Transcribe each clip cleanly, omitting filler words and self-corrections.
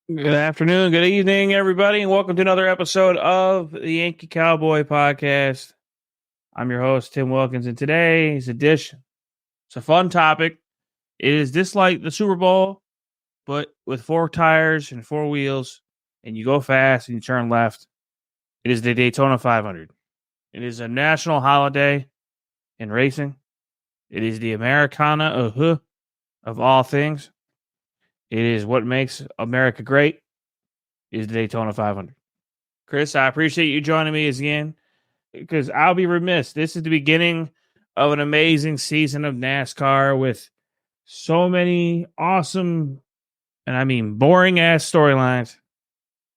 Good afternoon, good evening, everybody, and welcome to another episode of the Yankee Cowboy podcast. I'm your host, Tim Wilkins, and today's edition, it's a fun topic. It is just like the Super Bowl, but with four tires and four wheels, and you go fast and you turn left. It is the Daytona 500. It is a national holiday in racing. It is the Americana of all things. It is what makes America great. It is the Daytona 500. Chris, I appreciate you joining me again because I'll be remiss. This is the beginning of an amazing season of NASCAR with so many awesome, and I mean boring ass storylines.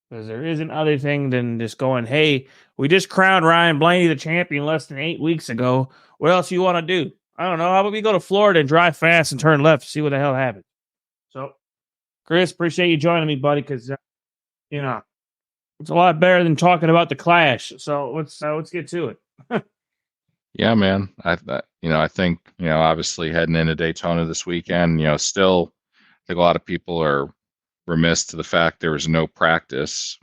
Because there isn't other thing than just going, hey, we just crowned Ryan Blaney the champion less than 8 weeks ago. What else you want to do? I don't know. How about we go to Florida and drive fast and turn left, see what the hell happens? So, Chris, appreciate you joining me, buddy, because, you know, it's a lot better than talking about the Clash. So let's get to it. Yeah, man. I think, obviously heading into Daytona this weekend, still, I think a lot of people are remiss to the fact there was no practice,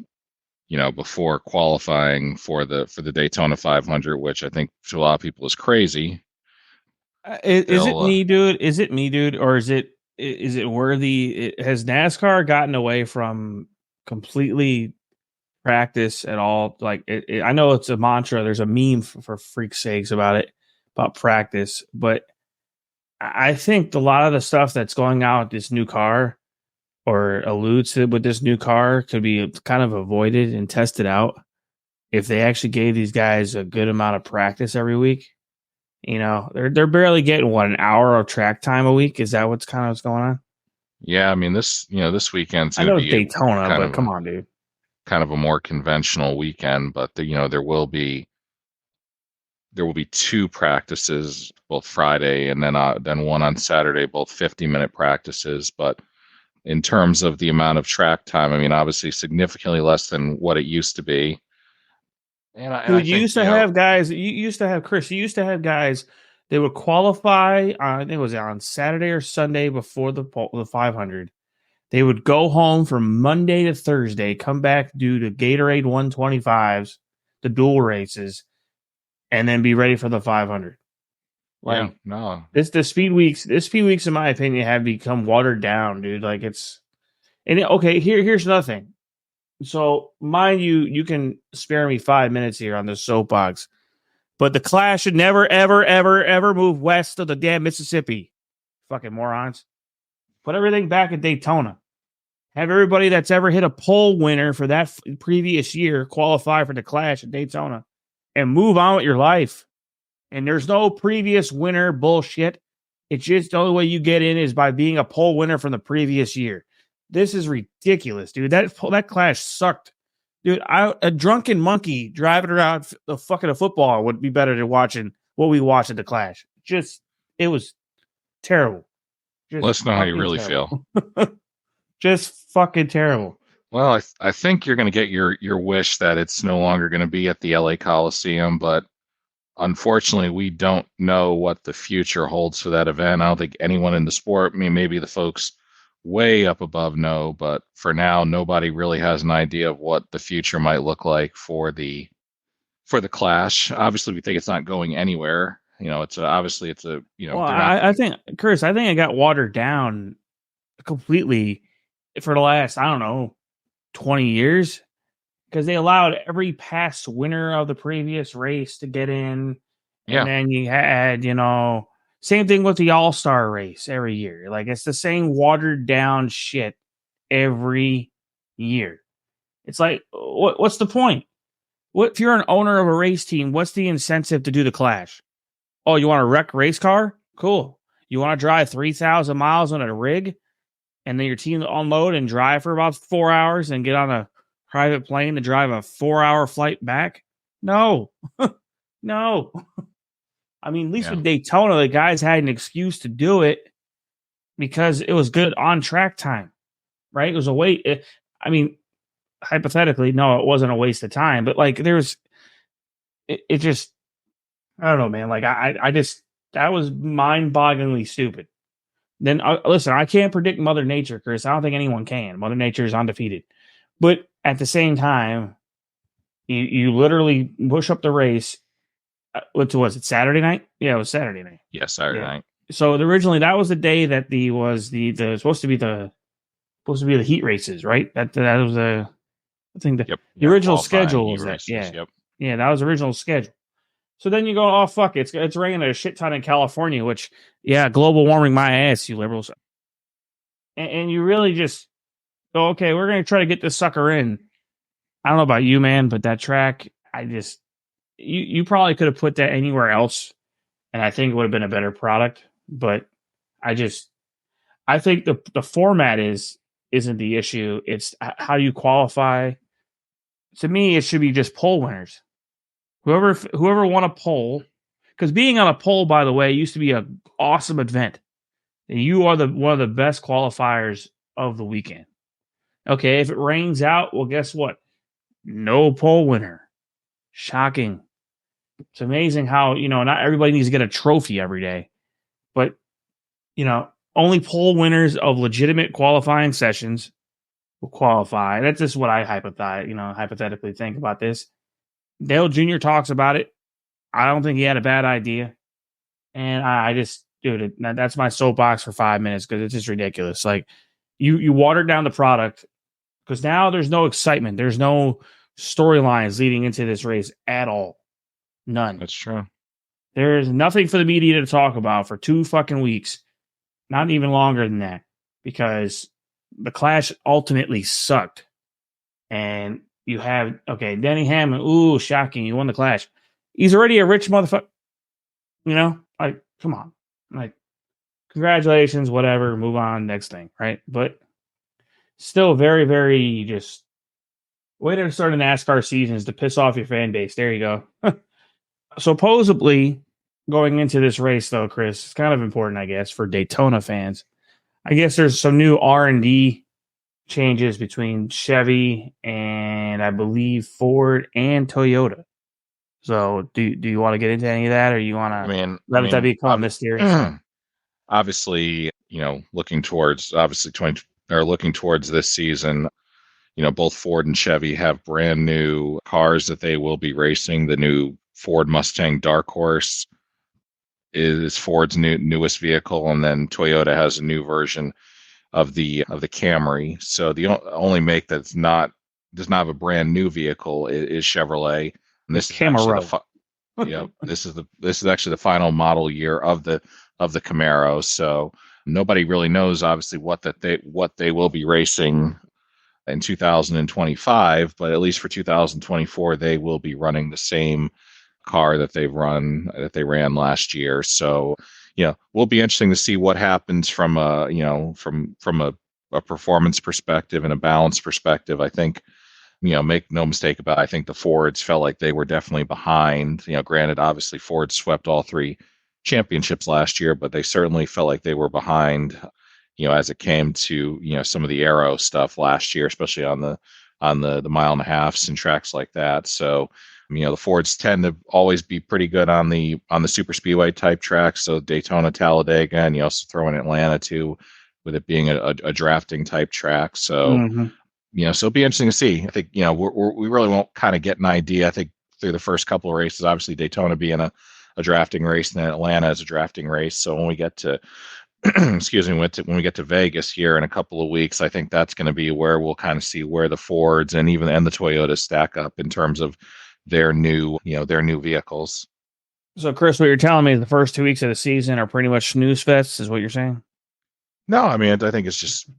before qualifying for the Daytona 500, which I think to a lot of people is crazy. Is it They'll, me, dude? Is it me, dude, or is it worthy? Has NASCAR gotten away from completely practice at all? Like, I know it's a mantra. There's a meme for freak's sakes about practice, but I think a lot of the stuff that's going out with this new car or alludes to with this new car could be kind of avoided and tested out if they actually gave these guys a good amount of practice every week. You know, they're barely getting an hour of track time a week. Is that what's going on? yeah, I mean, this weekend's I going to know it's be Daytona, kind but of come a on, dude. kind of a more conventional weekend, but there will be two practices, both Friday and then one on Saturday, both 50-minute practices, but in terms of the amount of track time. I mean, obviously significantly less than what it used to be. And I Dude, you think, used to have guys. You used to have Chris. You used to have guys. They would qualify. I think it was on Saturday or Sunday before the 500. They would go home from Monday to Thursday, come back, do the Gatorade 125s, the dual races, and then be ready for the 500. yeah, Like no, this speed weeks, in my opinion, have become watered down, dude. Like okay. Here's another thing. So, mind you, you can spare me 5 minutes here on this soapbox, but the Clash should never, ever, ever, ever move west of the damn Mississippi. Fucking morons. Put everything back at Daytona. Have everybody that's ever hit a pole winner for that previous year qualify for the Clash at Daytona and move on with your life. And there's no previous winner bullshit. It's just the only way you get in is by being a pole winner from the previous year. This is ridiculous, dude. That Clash sucked. Dude, a drunken monkey driving around the fucking a football would be better than watching what we watched at the Clash. It was terrible. let Just us know how you fucking really terrible. feel. Just fucking terrible. Well, I think you're going to get your wish that it's no longer going to be at the LA Coliseum, but unfortunately, we don't know what the future holds for that event. I don't think anyone in the sport, I mean, maybe the folks way up above know, but for now, nobody really has an idea of what the future might look like for the Clash. Obviously, we think it's not going anywhere. Obviously it's a, Well, they're not. I think, Chris, I think it got watered down completely for the last, I don't know, 20 years because they allowed every past winner of the previous race to get in. And Yeah, then you had, same thing with the All Star race every year. Like it's the same watered down shit every year. It's like, what's the point? What if you're an owner of a race team? What's the incentive to do the Clash? Oh, you want a wreck race car? Cool. You want to drive 3,000 miles on a rig and then your team unload and drive for about 4 hours and get on a private plane to drive a 4 hour flight back? No, no. I mean, at least yeah, with Daytona, the guys had an excuse to do it because it was good on track time, right? It was a wait. I mean, hypothetically, no, it wasn't a waste of time, but like it just, I don't know, man. Like I just, that was mind bogglingly stupid. then listen, I can't predict Mother Nature, Chris. I don't think anyone can. Mother Nature is undefeated. But at the same time, you literally push up the race. What was it? Saturday night? Yeah, it was Saturday night. Yeah, Saturday night. So originally that was the day that the supposed to be the heat races, right? That was I think the original schedule was that. Races, yeah, yeah, that was the original schedule. So then you go, oh fuck, it's raining a shit ton in California, which global warming my ass, you liberals. And you really just go, okay, we're gonna try to get this sucker in. I don't know about you, man, but that track, you probably could have put that anywhere else, and I think it would have been a better product. But I think the format isn't the issue. It's how you qualify. To me, it should be just pole winners. Whoever won a pole, because being on a pole, by the way, used to be an awesome event. You are one of the best qualifiers of the weekend. Okay, if it rains out, well, guess what? No pole winner. Shocking. It's amazing how, not everybody needs to get a trophy every day, but, only pole winners of legitimate qualifying sessions will qualify. That's just what I hypothetically think about this. Dale Jr. talks about it. I don't think he had a bad idea. And I just, dude, that's my soapbox for 5 minutes because it's just ridiculous. Like, you watered down the product because now there's no excitement. There's no storylines leading into this race at all. None. That's true. There's nothing for the media to talk about for 2 fucking weeks. Not even longer than that. Because the Clash ultimately sucked. And you have, Denny Hamlin. Ooh, shocking. You won the Clash. He's already a rich motherfucker. Like, come on. Like, congratulations, whatever. Move on, next thing, right? But still very, very just way to start a NASCAR season is to piss off your fan base. There you go. Supposedly, going into this race, though, Chris, it's kind of important, I guess, for Daytona fans. I guess there's some new R&D changes between Chevy and I believe Ford and Toyota. So, do you want to get into any of that, or you want to let that become mysterious? Obviously, looking towards this season, both Ford and Chevy have brand new cars that they will be racing. The new Ford Mustang Dark Horse is Ford's newest vehicle, and then Toyota has a new version of the Camry. So the only make does not have a brand new vehicle is Chevrolet. And this is actually this is actually the final model year of the Camaro. So nobody really knows obviously what they will be racing in 2025, but at least for 2024 they will be running the same car that they ran last year. So will be interesting to see what happens from a performance perspective and a balance perspective. I think make no mistake about it, I think the Fords felt like they were definitely behind. Granted, obviously Ford swept all 3 championships last year, but they certainly felt like they were behind, as it came to, some of the aero stuff last year, especially on the mile and a halfs and tracks like that. So, the Fords tend to always be pretty good on the super speedway type tracks. So Daytona, Talladega, and you also throw in Atlanta too, with it being a drafting type track. So, so it'll be interesting to see. I think, we really won't kind of get an idea, I think, through the first couple of races, obviously Daytona being a drafting race and then Atlanta is a drafting race. So when we get to, excuse me, when we get to Vegas here in a couple of weeks, I think that's going to be where we'll kind of see where the Fords and the Toyotas stack up in terms of their new vehicles. So, Chris, what you're telling me is the first 2 weeks of the season are pretty much snooze fests, is what you're saying? No, I mean, I think it's just,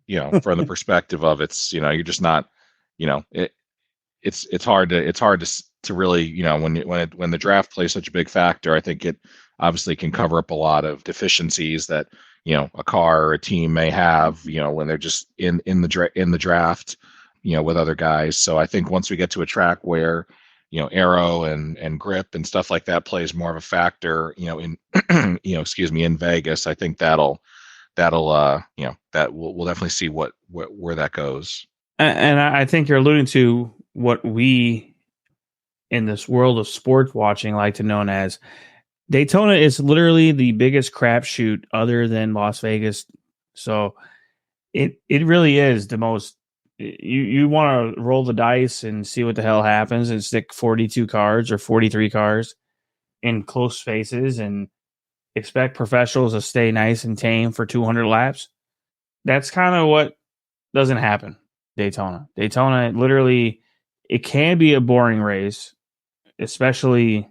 from the perspective of it's, you're just not, it's hard to really, when the draft plays such a big factor, I think it obviously can cover up a lot of deficiencies that, a car or a team may have, when they're just in the draft, with other guys. So I think once we get to a track where, aero and grip and stuff like that plays more of a factor, in, in Vegas, I think that'll that we'll definitely see where that goes. And I think you're alluding to what we in this world of sports watching like to know as Daytona is literally the biggest crapshoot other than Las Vegas So it really is the most. You want to roll the dice and see what the hell happens and stick 42 cards or 43 cards in close spaces and expect professionals to stay nice and tame for 200 laps. That's kind of what doesn't happen. Daytona, literally, it can be a boring race, especially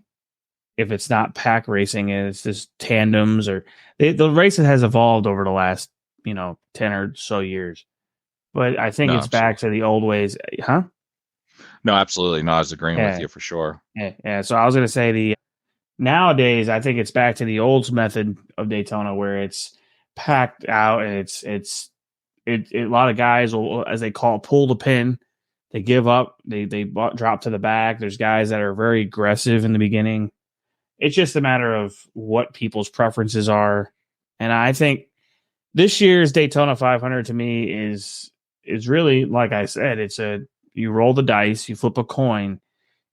if it's not pack racing and it's just tandems or the race has evolved over the last 10 or so years. But I think No, it's back to the old ways, huh? no, absolutely. No, I was agreeing with Yeah, you for sure. yeah. So I was gonna say the nowadays I think it's back to the old method of Daytona where it's packed out and a lot of guys will, as they call it, pull the pin. They give up. They drop to the back. There's guys that are very aggressive in the beginning. It's just a matter of what people's preferences are, and I think this year's Daytona 500 to me is really, like I said, you roll the dice, you flip a coin,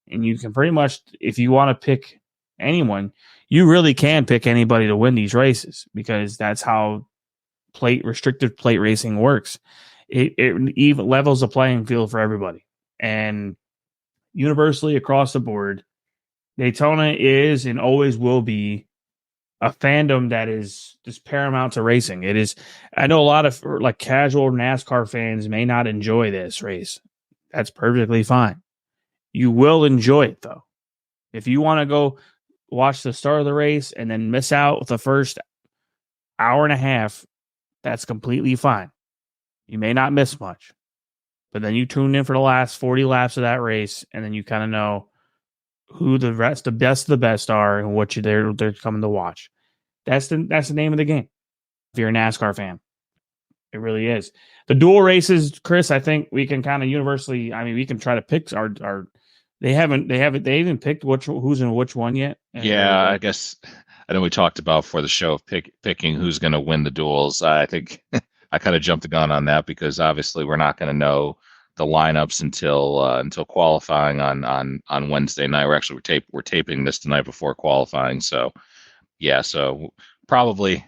and you can pretty much, if you want to pick anyone, you really can pick anybody to win these races because that's how restricted plate racing works. It even levels the playing field for everybody, and universally across the board, Daytona is and always will be a fandom that is just paramount to racing. It is. I know a lot of like casual NASCAR fans may not enjoy this race. That's perfectly fine. You will enjoy it though. If you want to go watch the start of the race and then miss out the first hour and a half, that's completely fine. You may not miss much, but then you tune in for the last 40 laps of that race, and then you kind of know who the best of the best are and what they're coming to watch. That's the name of the game. If you're a NASCAR fan, it really is. The dual races, Chris. I think we can kind of universally. I mean, we can try to pick our. They even picked who's in which one yet. Yeah, I guess I know we talked about for the show of picking who's going to win the duels. I think I kind of jumped the gun on that because obviously we're not going to know the lineups until qualifying on Wednesday night. We're taping this tonight before qualifying, so yeah, so probably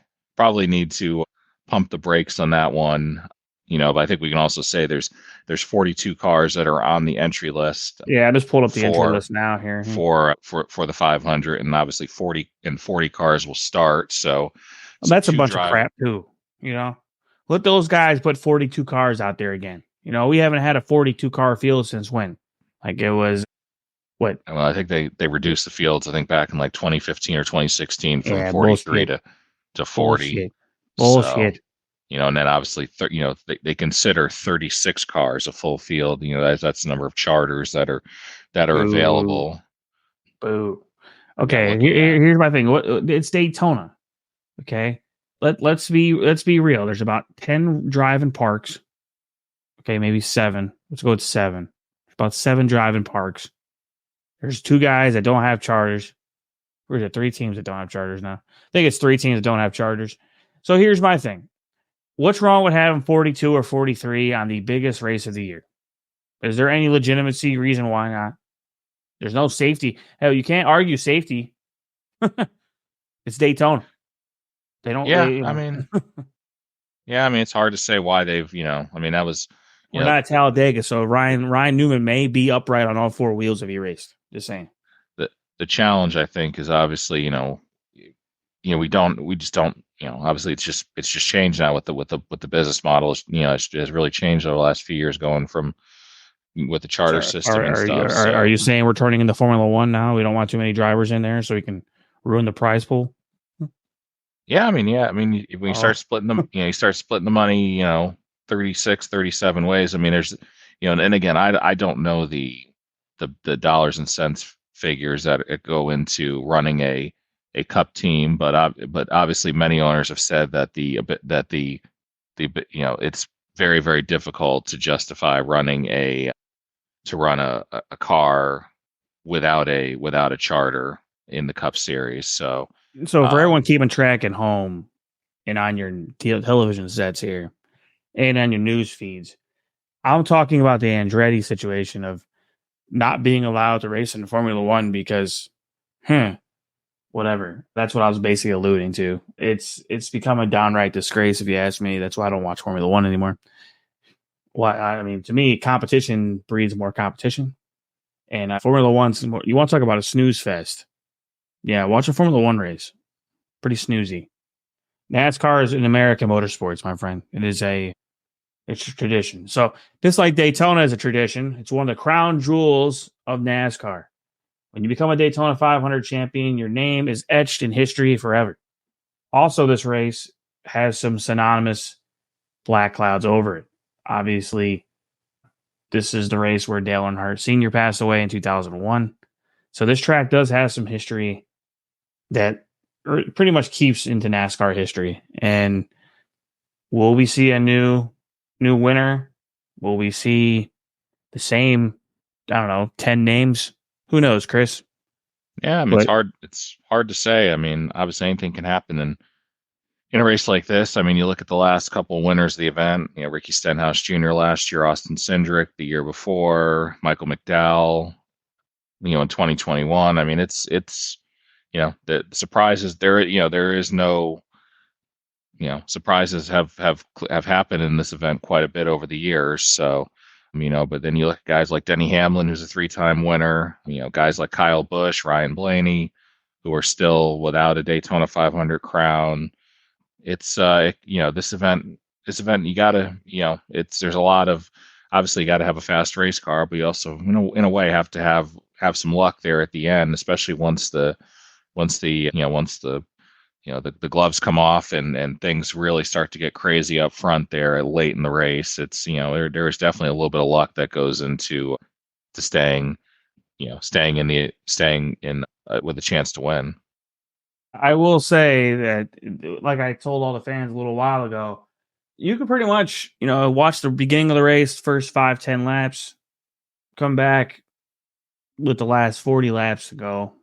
need to pump the brakes on that one. But I think we can also say there's 42 cars that are on the entry list. Yeah, I just pulled up the entry for list now here. for the 500, and obviously 40 cars will start. So That's a bunch of crap too. Let those guys put 42 cars out there again. We haven't had a 42 car field since when? Like it was what? Well, I think they reduced the fields. I think back in like 2015 or 2016 from Yeah, 43 bullshit. to 40. Bullshit. So Bullshit. and then obviously they consider 36 cars a full field. That's the number of charters that are Boo. available. Boo. Okay, here's my thing. It's Daytona. Okay, let's be real. There's about 10 driving parks. Okay, maybe 7. Let's go with 7. There's about 7 driving parks. There's 2 guys that don't have charters. Or is it 3 teams that don't have charters now? I think it's 3 teams that don't have charters. So here's my thing. What's wrong with having 42 or 43 on the biggest race of the year? Is there any legitimacy reason why not? There's no safety. Hell, you can't argue safety. It's Daytona. They don't. Yeah, I mean, it's hard to say why they've. That was. We're not at Talladega, so Ryan Newman may be upright on all 4 wheels if he raced. Just saying. The challenge, I think, is obviously we just don't obviously it's just changed now with the business model. It's really changed over the last few years, going from with the charter system and stuff. Are you saying we're turning into Formula One now? We don't want too many drivers in there, so we can ruin the prize pool. Yeah, when you start splitting them, you start splitting the money, 36, 37 ways. There's, and again, I don't know the dollars and cents figures that go into running a cup team, but obviously many owners have said that it's very, very difficult to justify running a car without a charter in the Cup Series. So for everyone keeping track at home and on your television sets here and on your news feeds, I'm talking about the Andretti situation of not being allowed to race in Formula One because, whatever. That's what I was basically alluding to. It's become a downright disgrace, if you ask me. That's why I don't watch Formula One anymore. Why? I mean, to me, competition breeds more competition, and Formula One's more. You want to talk about a snooze fest? Yeah, watch a Formula One race. Pretty snoozy. NASCAR is an American motorsports, my friend. It's a tradition. So just like Daytona is a tradition, it's one of the crown jewels of NASCAR. When you become a Daytona 500 champion, your name is etched in history forever. Also, this race has some synonymous black clouds over it. Obviously, this is the race where Dale Earnhardt Sr. passed away in 2001. So this track does have some history that pretty much keeps into NASCAR history. And will we see a new winner? Will we see the same, I don't know, 10 names? Who knows, Chris? Yeah, I mean, it's hard to say. I mean, obviously anything can happen in a race like this. I mean, you look at the last couple of winners of the event, Ricky Stenhouse Jr. last year, Austin Cindric the year before, Michael McDowell, in 2021. I mean, it's the surprises there, there is no, surprises have happened in this event quite a bit over the years. So, but then you look at guys like Denny Hamlin, who's a 3-time winner, guys like Kyle Busch, Ryan Blaney, who are still without a Daytona 500 crown. It's this event you gotta, there's a lot of, obviously you gotta have a fast race car, but you also, in a way have to have some luck there at the end, especially once the the gloves come off and things really start to get crazy up front there late in the race. It's, there's definitely a little bit of luck that goes into staying in with a chance to win. I will say that, like I told all the fans a little while ago, you can pretty much, watch the beginning of the race, first 5-10 laps, come back with the last 40 laps to go,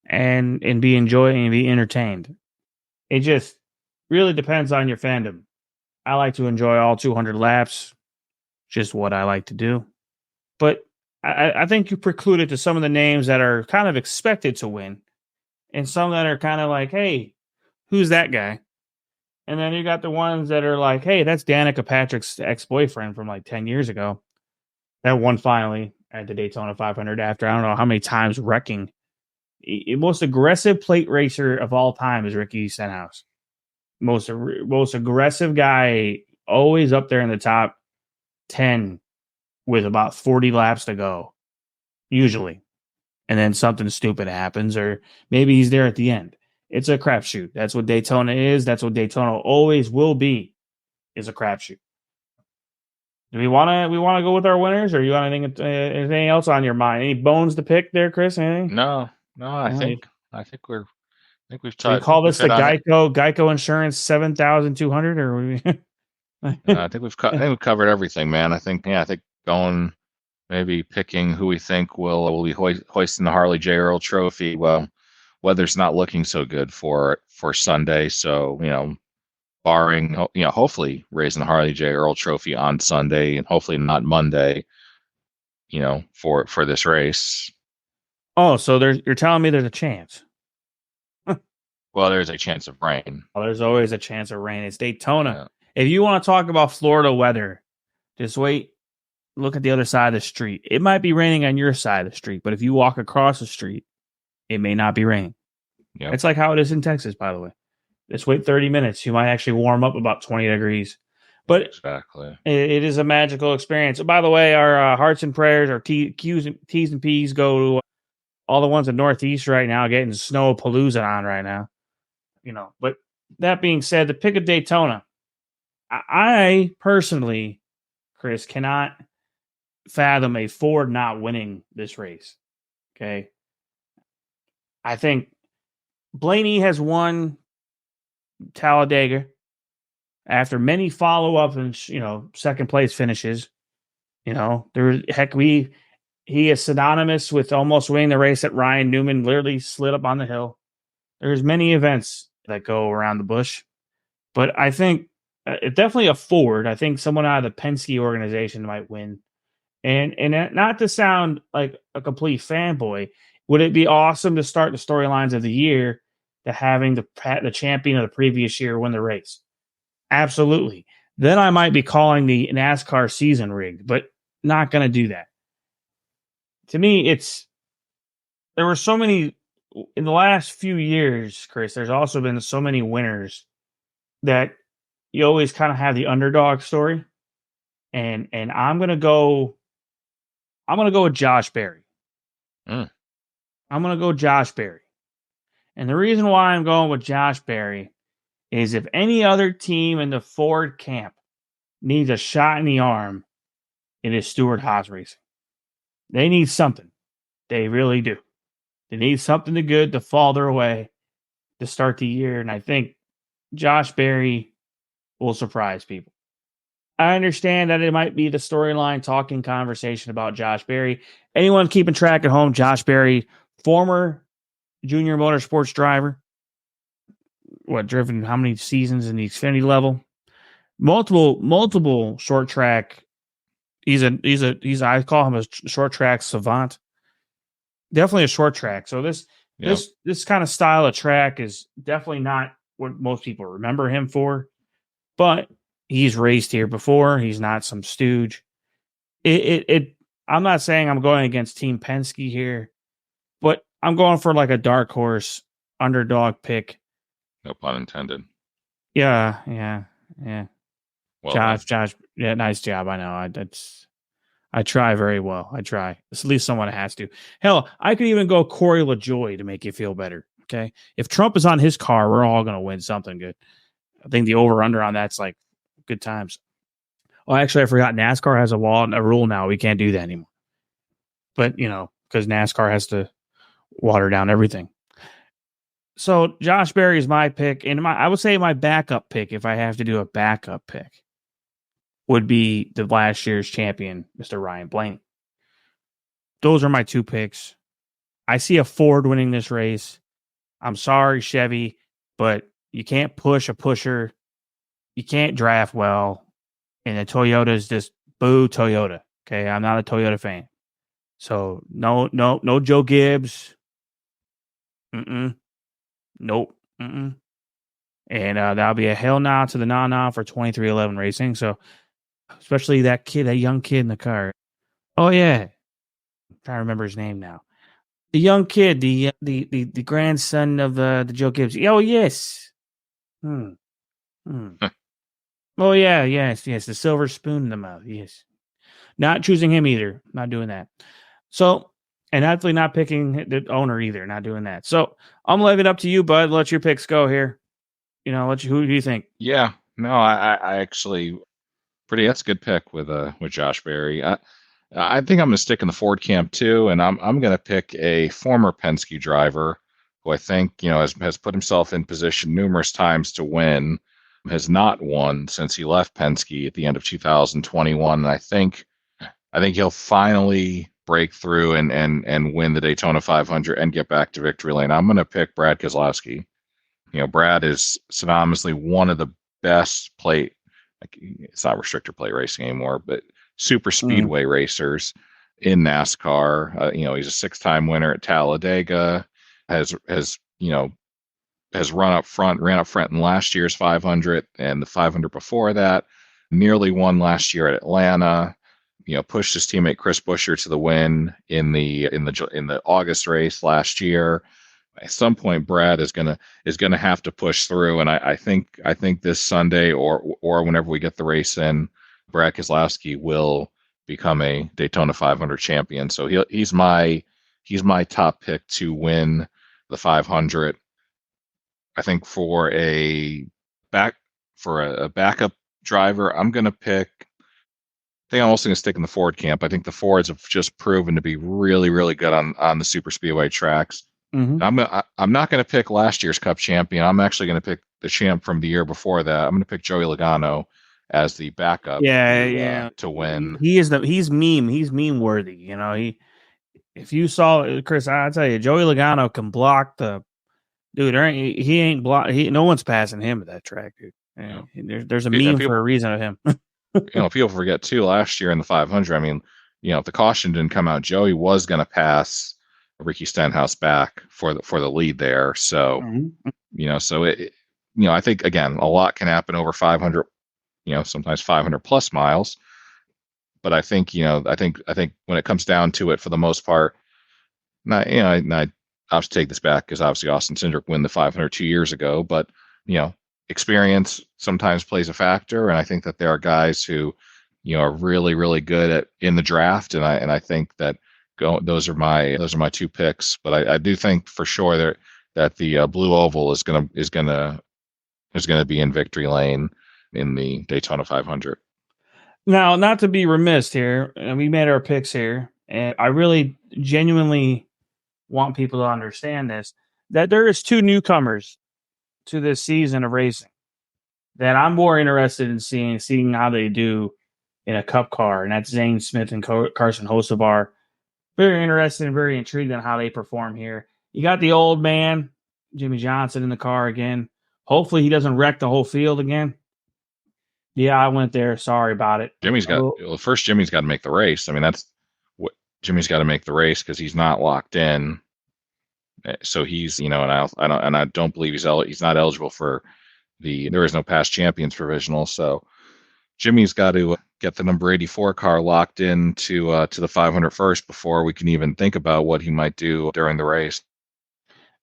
and be enjoying and be entertained. It just really depends on your fandom. I like to enjoy all 200 laps, just what I like to do. But I think you precluded to some of the names that are kind of expected to win, and some that are kind of like, hey, who's that guy? And then you got the ones that are like, hey, that's Danica Patrick's ex-boyfriend from like 10 years ago. That won finally at the Daytona 500 after I don't know how many times wrecking. The most aggressive plate racer of all time is Ricky Stenhouse. Most aggressive guy, always up there in the top 10 with about 40 laps to go, usually. And then something stupid happens, or maybe he's there at the end. It's a crapshoot. That's what Daytona is. That's what Daytona always will be, is a crapshoot. Do we want to go with our winners, or you want anything else on your mind? Any bones to pick there, Chris? Anything? No, I think we've So we touched. call this the Geico Insurance 7,200, or we? I think we've covered everything, man. I think going, maybe picking who we think will be hoisting the Harley J. Earl Trophy. Well, weather's not looking so good for Sunday, so barring hopefully raising the Harley J. Earl Trophy on Sunday, and hopefully not Monday. For this race. Oh, so you're telling me there's a chance? Well, there's a chance of rain. Well, there's always a chance of rain. It's Daytona. Yeah. If you want to talk about Florida weather, just wait. Look at the other side of the street. It might be raining on your side of the street, but if you walk across the street, it may not be raining. Yep. It's like how it is in Texas, by the way. Just wait 30 minutes. You might actually warm up about 20 degrees. But exactly, it is a magical experience. By the way, our hearts and prayers, our T's and P's go to all the ones in Northeast right now getting snow palooza on right now. But that being said, the pick of Daytona, I personally, Chris, cannot fathom a Ford not winning this race. Okay. I think Blaney has won Talladega after many follow-up and, second place finishes. He is synonymous with almost winning the race that Ryan Newman literally slid up on the hill. There's many events that go around the bush, but I think definitely a Ford. I think someone out of the Penske organization might win. And not to sound like a complete fanboy, Would it be awesome to start the storylines of the year to having the champion of the previous year win the race? Absolutely. Then I might be calling the NASCAR season rigged, but not going to do that. To me, there were so many in the last few years, Chris. There's also been so many winners that you always kind of have the underdog story, and I'm gonna go. I'm gonna go with Josh Berry. Mm. I'm gonna go Josh Berry, and the reason why I'm going with Josh Berry is if any other team in the Ford camp needs a shot in the arm, it is Stewart-Haas Racing. They need something. They really do. They need something good to fall their way to start the year, and I think Josh Berry will surprise people. I understand that it might be the storyline talking conversation about Josh Berry. Anyone keeping track at home, Josh Berry, former junior motorsports driver, driven how many seasons in the Xfinity level? Multiple short track. He's I call him a short track savant. Definitely a short track. So this kind of style of track is definitely not what most people remember him for, but he's raced here before. He's not some stooge. I'm not saying I'm going against Team Penske here, but I'm going for like a dark horse underdog pick. No pun intended. Yeah. Well Josh, yeah, nice job. I know. I try very well. I try. At least someone has to. Hell, I could even go Corey LaJoie to make you feel better. Okay, if Trump is on his car, we're all going to win something good. I think the over under on that's like good times. Oh, actually, I forgot. NASCAR has a rule now. We can't do that anymore. But because NASCAR has to water down everything. So Josh Berry is my pick, and I would say my backup pick, if I have to do a backup pick, would be the last year's champion, Mr. Ryan Blaney. Those are my two picks. I see a Ford winning this race. I'm sorry, Chevy, but you can't push a pusher. You can't draft well. And the Toyota is just boo Toyota. Okay, I'm not a Toyota fan. So no Joe Gibbs. Nope. And that'll be a hell nah to the nah for 2311 Racing. So especially that young kid in the car. Oh yeah, I'm trying to remember his name now. The young kid, the grandson of the Joe Gibbs. Oh yes. Oh yeah, yes. The silver spoon in the mouth. Yes. Not choosing him either. Not doing that. So, and definitely not picking the owner either. Not doing that. So I'm gonna leave it up to you, bud. Let your picks go here. Who do you think? Yeah. No, I actually that's a good pick with Josh Berry. I think I'm going to stick in the Ford camp too, and I'm going to pick a former Penske driver who I think has put himself in position numerous times to win, has not won since he left Penske at the end of 2021. And I think he'll finally break through and win the Daytona 500 and get back to victory lane. I'm going to pick Brad Keselowski. Brad is synonymously one of the best it's not restrictor plate racing anymore, but super speedway racers in NASCAR. He's a 6-time winner at Talladega, has ran up front in last year's 500 and the 500 before that, nearly won last year at Atlanta. Pushed his teammate Chris Buescher to the win in the August race last year. At some point, Brad is gonna have to push through, and I think this Sunday or whenever we get the race in, Brad Keselowski will become a Daytona 500 champion. So he's my top pick to win the 500. I think for a backup driver, I'm gonna pick. I think I'm also going to stick in the Ford camp. I think the Fords have just proven to be really, really good on the super speedway tracks. I'm not going to pick last year's Cup champion. I'm actually going to pick the champ from the year before that. I'm going to pick Joey Logano as the backup. To win. He's meme. He's meme worthy. If you saw Chris, I tell you, Joey Logano can block the dude. He ain't block. No one's passing him at that track, dude. There's a meme for a reason of him. People forget too. Last year in the 500, if the caution didn't come out, Joey was going to pass Ricky Stenhouse back for the lead there. So, Mhm. I think again, a lot can happen over 500, sometimes 500 plus miles. But I think, I think when it comes down to it, for the most part, not, I'll have to take this back because obviously Austin Cindric won the 500 2 years ago, but you know, experience sometimes plays a factor, and I think that there are guys who, are really really good at in the draft, and I think that those are my two picks, but I do think for sure that the blue oval is gonna be in victory lane in the Daytona 500. Now, not to be remiss here, and we made our picks here, and I really genuinely want people to understand this, that there is two newcomers to this season of racing that I'm more interested in seeing how they do in a cup car, and that's Zane Smith and Carson Hocevar. Very interested and very intrigued on how they perform here. You got the old man, Jimmy Johnson, in the car again. Hopefully he doesn't wreck the whole field again. Yeah, I went there. Sorry about it. Oh, Jimmy's got to make the race. I mean, that's what Jimmy's got to make the race because he's not locked in. So he's, and I don't believe he's not eligible for there is no past champions provisional. So Jimmy's got to get the number 84 car locked in to the 500 first before we can even think about what he might do during the race.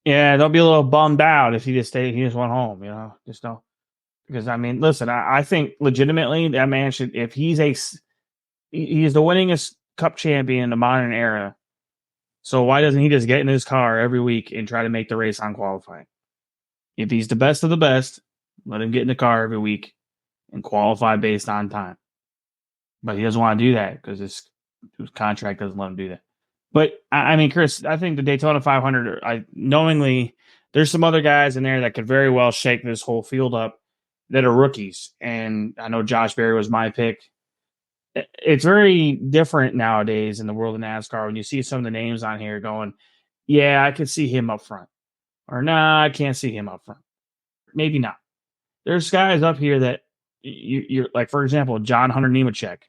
yeah, they'll be a little bummed out if he just went home, just don't. Because I mean, listen, I think legitimately that man should, if he is the winningest cup champion in the modern era. So why doesn't he just get in his car every week and try to make the race on qualifying? If he's the best of the best, let him get in the car every week and qualify based on time. But he doesn't want to do that because his contract doesn't let him do that. But I mean, Chris, I think the Daytona 500, knowingly, there's some other guys in there that could very well shake this whole field up that are rookies. And I know Josh Berry was my pick. It's very different nowadays in the world of NASCAR when you see some of the names on here going, yeah, I could see him up front. Or, nah, I can't see him up front. Maybe not. There's guys up here that you're like, for example, John Hunter Nemechek.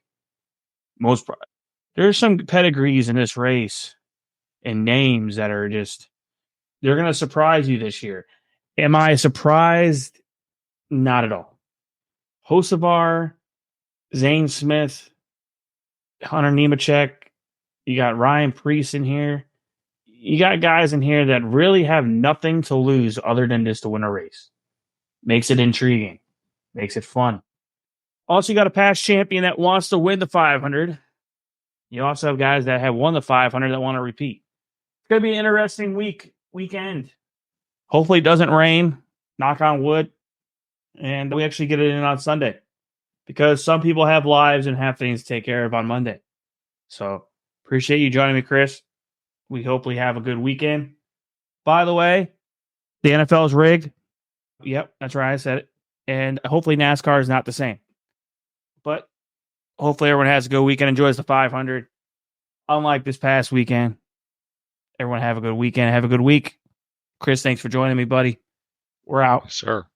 There's some pedigrees in this race and names that are just, they're going to surprise you this year. Am I surprised? Not at all. Hocevar, Zane Smith, Hunter Nemechek, you got Ryan Preece in here. You got guys in here that really have nothing to lose other than just to win a race. Makes it intriguing. Makes it fun. Also, you got a past champion that wants to win the 500. You also have guys that have won the 500 that want to repeat. It's going to be an interesting weekend. Hopefully it doesn't rain. Knock on wood. And we actually get it in on Sunday. Because some people have lives and have things to take care of on Monday. So, appreciate you joining me, Chris. We hopefully have a good weekend. By the way, the NFL is rigged. Yep, that's right. I said it. And hopefully NASCAR is not the same. But hopefully everyone has a good weekend, enjoys the 500. Unlike this past weekend, everyone have a good weekend. Have a good week. Chris, thanks for joining me, buddy. We're out. Sure.